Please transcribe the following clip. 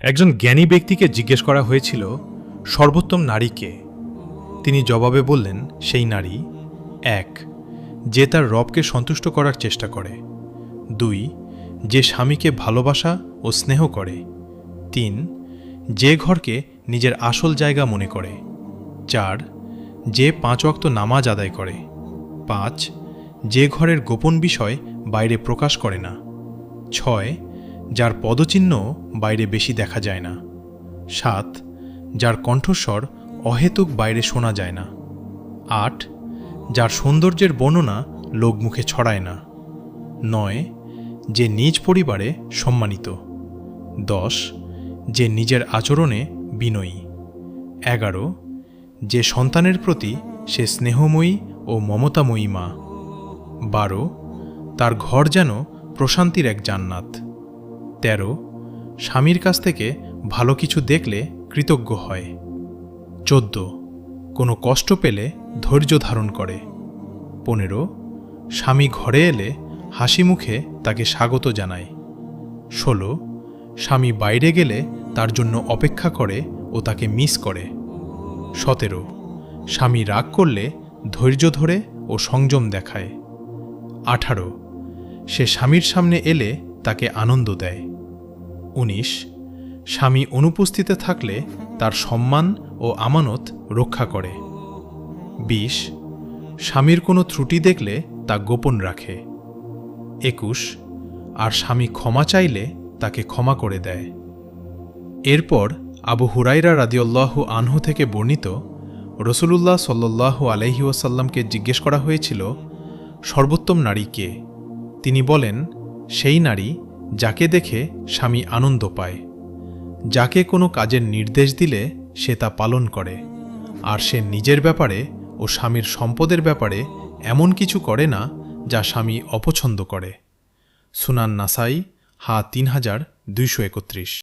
একজন জ্ঞানী ব্যক্তিকে জিজ্ঞেস করা হয়েছিল সর্বোত্তম নারী কে। তিনি জবাবে বললেন, সেই নারী ১. যে তার রবকে সন্তুষ্ট করার চেষ্টা করে, ২. যে স্বামীকে ভালোবাসা ও স্নেহ করে, ৩. যে ঘরকে নিজের আসল জায়গা মনে করে, ৪. যে ৫ ওয়াক্ত নামাজ আদায় করে, ৫. যে ঘরের গোপন বিষয় বাইরে প্রকাশ করে না, ৬. যার পদচিহ্ন বাইরে বেশি দেখা যায় না, ৭. যার কণ্ঠস্বর অহেতুক বাইরে শোনা যায় না, ৮. যার সৌন্দর্যের বর্ণনা লোকমুখে ছড়ায় না, ৯. যে নিজ পরিবারে সম্মানিত, ১০. যে নিজের আচরণে বিনয়ী, ১১. যে সন্তানের প্রতি সে স্নেহময়ী ও মমতাময়ী মা, ১২. তার ঘর যেন প্রশান্তির এক জান্নাত, ১৩. স্বামীর কাছ থেকে ভালো কিছু দেখলে কৃতজ্ঞ হয়, ১৪. কোনো কষ্ট পেলে ধৈর্য ধারণ করে, ১৫. স্বামী ঘরে এলে হাসি মুখে তাকে স্বাগত জানায়, ১৬. স্বামী বাইরে গেলে তার জন্য অপেক্ষা করে ও তাকে মিস করে, ১৭. স্বামী রাগ করলে ধৈর্য ধরে ও সংযম দেখায়, ১৮. সে স্বামীর সামনে এলে তাকে আনন্দ দেয়, ১৯. স্বামী অনুপস্থিত থাকলে তার সম্মান ও আমানত রক্ষা করে, ২০. স্বামীর কোনো ত্রুটি দেখলে তা গোপন রাখে, ২১. আর স্বামী ক্ষমা চাইলে তাকে ক্ষমা করে দেয়। এরপর আবু হুরায়রা রাদিয়াল্লাহু আনহু থেকে বর্ণিত, রাসূলুল্লাহ সাল্লাল্লাহু আলাইহি ওয়াসাল্লামকে জিজ্ঞেস করা হয়েছিল সর্বোত্তম নারী কে। তিনি বলেন, সেই নারী যাকে দেখে স্বামী আনন্দ পায়, যাকে কোনো কাজের নির্দেশ দিলে সে তা পালন করে, আর সে নিজের ব্যাপারে ও স্বামীর সম্পদের ব্যাপারে এমন কিছু করে না যা স্বামী অপছন্দ করে। সুনান নাসাই হা ৩২৩১।